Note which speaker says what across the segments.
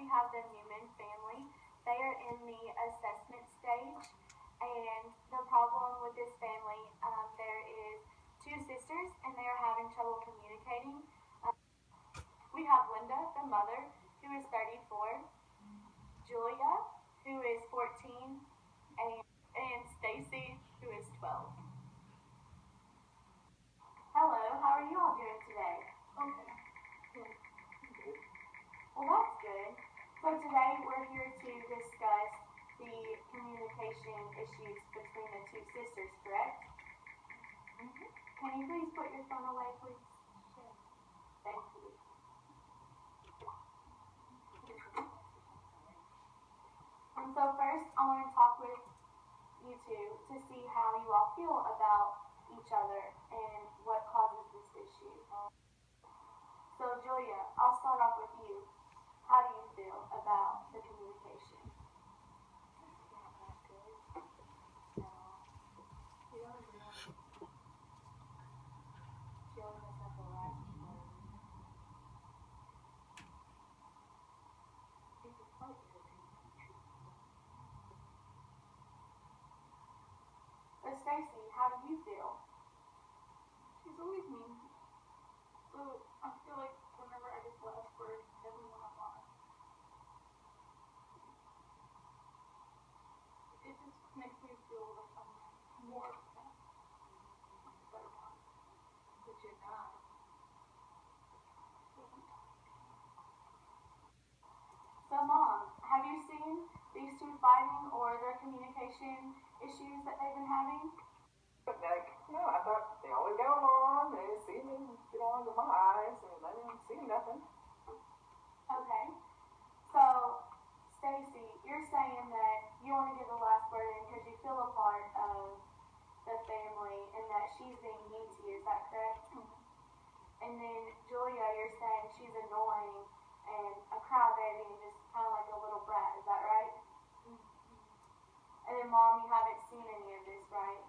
Speaker 1: we have the Newman family. They are in the assessment stage, and the problem with this family, there is two sisters, and they are having trouble communicating. We have Linda, the mother, who is 34, Julia, who is 14, and Stacy, who is 12. Hello, how are you all doing today? Okay. Well, that's good. So today we're here to discuss the communication issues between the two sisters, correct? Mm-hmm. Can you please put your phone away, please? Sure. Thank you. And so first, I want to talk with you two to see how you all feel about each other and what causes this issue. So Julia, I'll start off with you. How do you feel about the communication? So Stacy, how do you feel?
Speaker 2: She's always mean. So I feel like whenever I get the last word, everyone I'm on. It just makes me feel like I'm more upset. Better time. But you're not.
Speaker 1: So Mom, have you seen these two fighting or their communication issues that they've been having?
Speaker 3: But I thought they always got along. They see me get on to my eyes, and I didn't see nothing.
Speaker 1: Okay. So, Stacy, you're saying that you want to get the last word in because you feel a part of the family and that she's being mean to you. Is that correct? Mm-hmm. And then Julia, you're saying she's annoying and a crybaby and just kind of like a little brat. Is that right? Mm-hmm. And then Mom, you haven't seen any of this, right?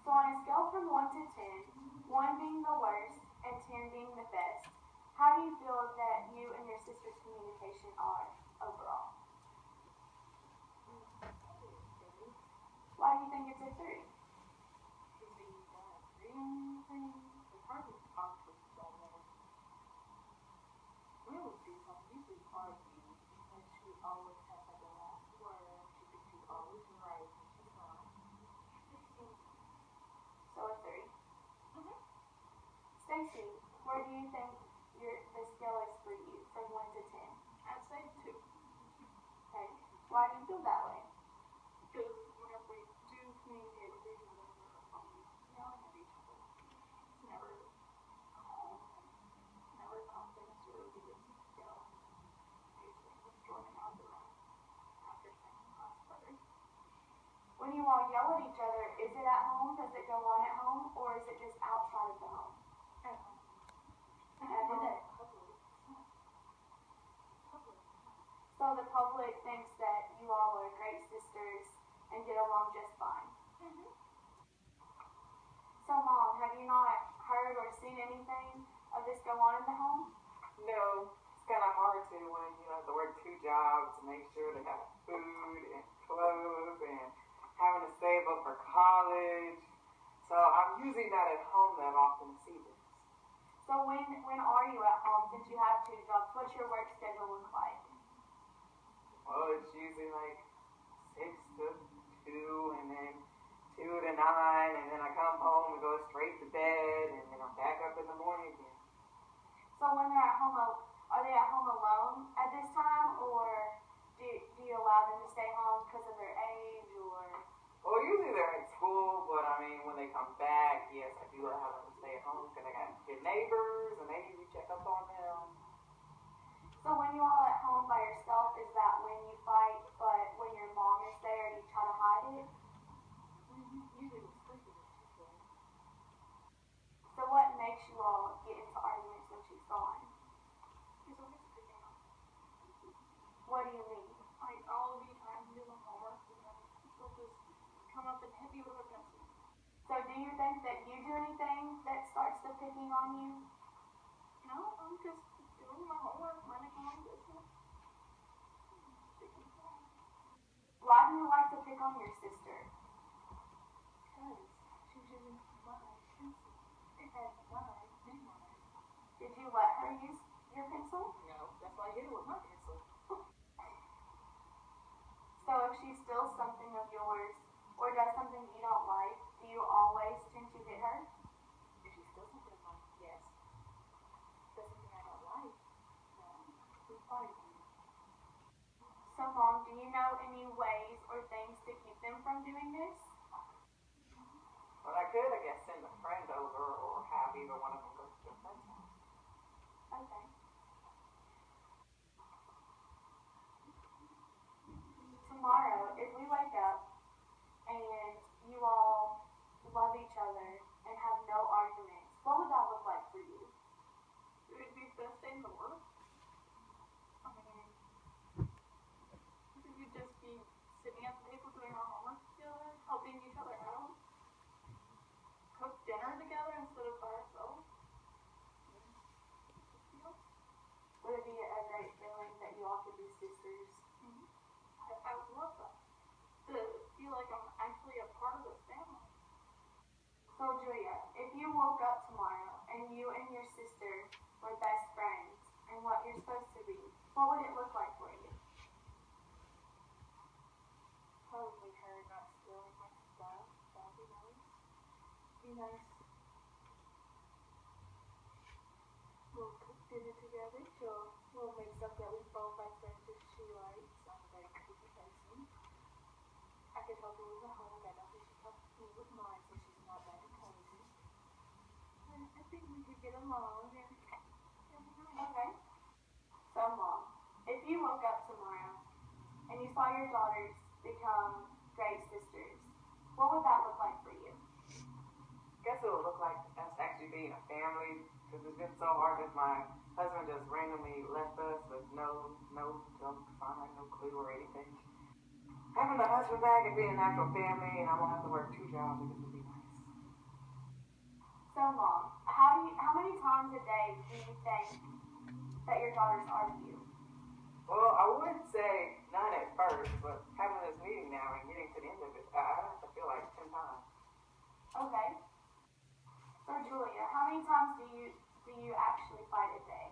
Speaker 1: So on a scale from 1 to 10, 1 being the worst and 10 being the best, how do you feel that you and your sister's communication are overall? Why do you think it's a 3?
Speaker 2: Because they don't agree on anything. It's hard to talk to each other. We always do something. We usually argue, and she always has like the last word. She thinks she's always right, and she's not.
Speaker 1: So a 3.
Speaker 2: Mm-hmm.
Speaker 1: Stacy, where do you think the scale is for you from 1 to 10?
Speaker 2: I'd say 2.
Speaker 1: Okay. Why do you feel that way?
Speaker 2: Because whenever we do communicate, we do yelling at each other. It's never calm, never confidence, or we just yell. Usually just storming out the room after saying the last word.
Speaker 1: When you all yell at each other, is it at home? Does it go on at home? Or is it just outside of the home?
Speaker 2: At home.
Speaker 1: At home. So the public thinks that you all are great sisters and get along just fine.
Speaker 2: Mm-hmm.
Speaker 1: So Mom, have you not heard or seen anything of this go on in the home?
Speaker 3: No, it's kind of hard to when you have to work 2 jobs to make sure they have food and clothes and having to save up for college. So I'm usually not at home that often to see this.
Speaker 1: So when are you at home since you have 2 jobs? What's your work schedule look like?
Speaker 3: Well, it's usually like 6 to 2 and then 2 to 9 and then I come home and go straight to bed and then I'm back up in the morning again.
Speaker 1: So when they're at home, are they at home alone at this time, or do you allow them to stay home because of their age, or?
Speaker 3: Well, usually they're at school, but I mean, when they come back, yes, I do allow them to stay at home because I got good neighbors and they usually check up on them.
Speaker 1: So when you all at home by yourself, is that when you fight, but when your mom is there, do you try to hide it?
Speaker 2: Usually we're sleeping with people.
Speaker 1: So what makes you all get into arguments when she's gone?
Speaker 2: She's always picking on me.
Speaker 1: What do you mean?
Speaker 2: Like, I'll be trying to do my homework, and then she'll just come up and hit me with her pencil.
Speaker 1: So do you think that you do anything that starts the picking on you?
Speaker 2: No, I'm just doing my homework, running
Speaker 1: pick on your sister?
Speaker 2: Because she was using my pencil. It had my name on it.
Speaker 1: Did you let her use your pencil?
Speaker 2: No, that's why I hit her with my pencil.
Speaker 1: So if she steals something of yours or does something you don't like, do you always tend to hit her?
Speaker 2: If she steals something of mine, yes. Does something I don't like, no. We fight.
Speaker 1: So, Mom, do you know any ways or things to keep them from doing this?
Speaker 3: Well, I could, I guess, send a friend over or have either one of them go to their friend's house.
Speaker 1: Okay. Tomorrow, if we wake up and you all love each other and have no arguments, what would that look like for you?
Speaker 2: It would be the best day in the world. I mean, we would just be sitting at the table doing our homework together, helping each other out, cook dinner together instead of by ourselves.
Speaker 1: Would it be a great feeling that you all could be sisters?
Speaker 2: Mm-hmm. I would love that. To feel like I'm actually a part of this family.
Speaker 1: So, Julia, if you woke up tomorrow and you and your sister were best friends and what you're supposed to be, what would it look like for you?
Speaker 2: Probably her not stealing my stuff. That would be nice. Be nice. We'll cook dinner together. We'll make stuff that we both like that she likes. I'm a very crazy person. I could help her with her homework. I know she should help me with mine so she's not that crazy. And I think we could get along and be nice.
Speaker 1: Okay. So, Mom, if you woke up tomorrow and you saw your daughters become great sisters, what would that look like for you?
Speaker 3: I guess it would look like us actually being a family, because it's been so hard that my husband just randomly left us with no sign, no clue or anything. Having a husband back and being an actual family, and I won't have to work 2 jobs, I guess would be nice.
Speaker 1: So, Mom, how many times a day do you think that your daughters argue?
Speaker 3: Well, I would say none at first, but having this meeting now and getting to the end of it, I have to feel like 10 times.
Speaker 1: Okay. So, Julia, how many times do you actually fight a day?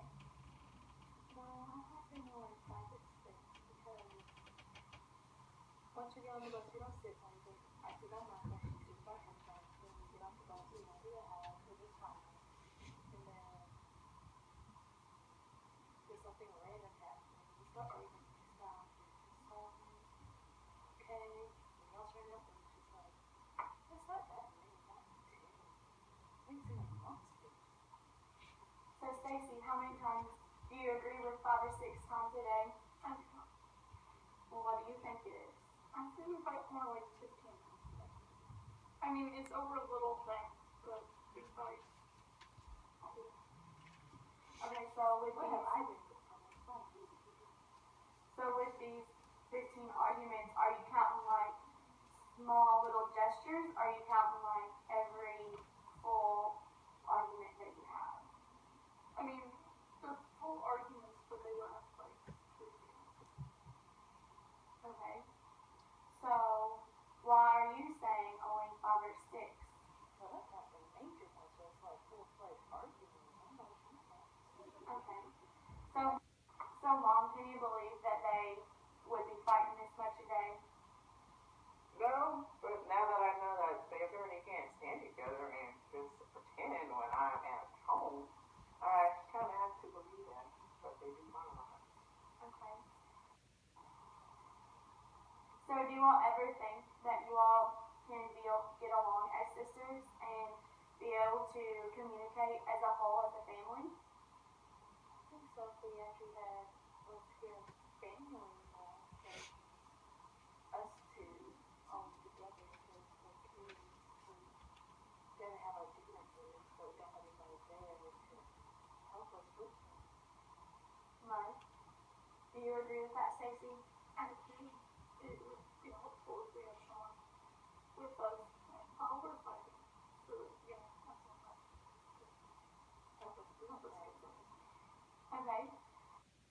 Speaker 2: Well, I have to know like 5 or 6 because once we get on the bus, we don't sit like this. I sit on my bus, she sits by her side. When we get off the bus, we go to the house for this time. And then there's something random happening. We start arguing, we stop, she's talking, okay, and y'all turn up and she's like, that's not that many, not 10. Makes it like monsters.
Speaker 1: So, Stacy, how many times do you agree with 5 or 6 times a day?
Speaker 2: I do not.
Speaker 1: Well, what do you think it is?
Speaker 2: I say we fight more like 15 times a day. I mean, it's over little things, but we fight.
Speaker 1: Okay, so with
Speaker 2: What have I been doing?
Speaker 1: So with these 15 arguments, are you counting like small little gestures? Or are you counting like every full argument that you have?
Speaker 2: I mean, they're full arguments, but they last like 3 days.
Speaker 1: Okay. So why are you saying only 5 or 6?
Speaker 2: Well, that's not the major one, so it's like full-fledged arguments. I'm not sure that.
Speaker 1: Okay. So Mom, can you believe that they would be fighting this much a day?
Speaker 3: No, but now that I know that they apparently can't stand each other and just pretend when I'm at home, I kind of have to believe that, but they do fight a lot.
Speaker 1: Okay. So do you all ever think that you all can get along as sisters and be able to communicate as a whole as a family?
Speaker 2: I think so. If we actually had lived here as a family more, like us two all together, because the kids didn't have our differences, but we don't have anybody there to help us with them.
Speaker 1: Right. Do you agree with that, Stacy?
Speaker 2: I agree. It would be helpful if we had someone with us while we're fighting. So, yeah, that's not bad. Help us get through.
Speaker 1: Okay.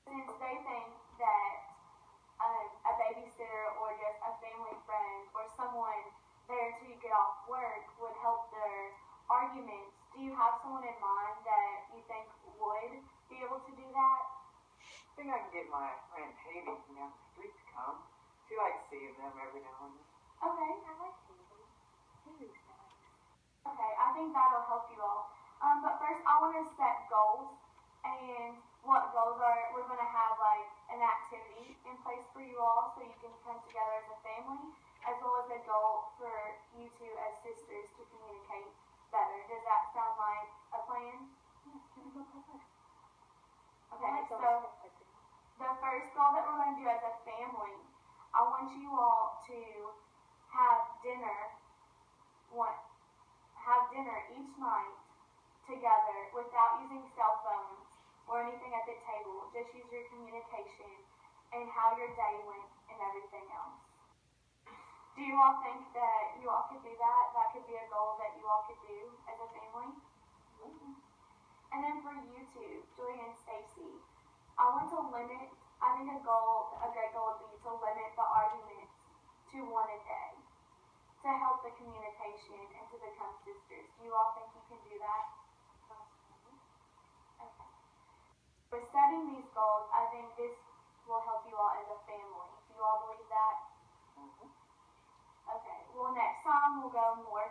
Speaker 1: Since they think that a babysitter or just a family friend
Speaker 3: think I can get my friend Haley from down the street to come. She likes seeing them every now and then.
Speaker 1: Okay.
Speaker 2: I like Haley. Haley's nice.
Speaker 1: Okay, I think that'll help you all. But first, I want to set goals. And what goals are, we're going to have like an activity in place for you all so you can come together as a family, as well as a goal for you two as sisters to communicate better. Does that sound like a plan?
Speaker 2: Yeah, it's gonna go better.
Speaker 1: Okay, so the first goal that we're going to do as a family, I want you all to have dinner, each night together without using cell phones or anything at the table. Just use your communication and how your day went and everything else. Do you all think that you all could do that? That could be a goal that you all could do as a family?
Speaker 2: Mm-hmm.
Speaker 1: And then for you two, Julia and Stacy, I want to limit, I think a great goal would be to limit the arguments to one a day to help the communication and to become sisters. Do you all think you can do that? Okay. With setting these goals, I think this will help you all as a family. Do you all believe that?
Speaker 3: Mm-hmm.
Speaker 1: Okay. Well, next time we'll go more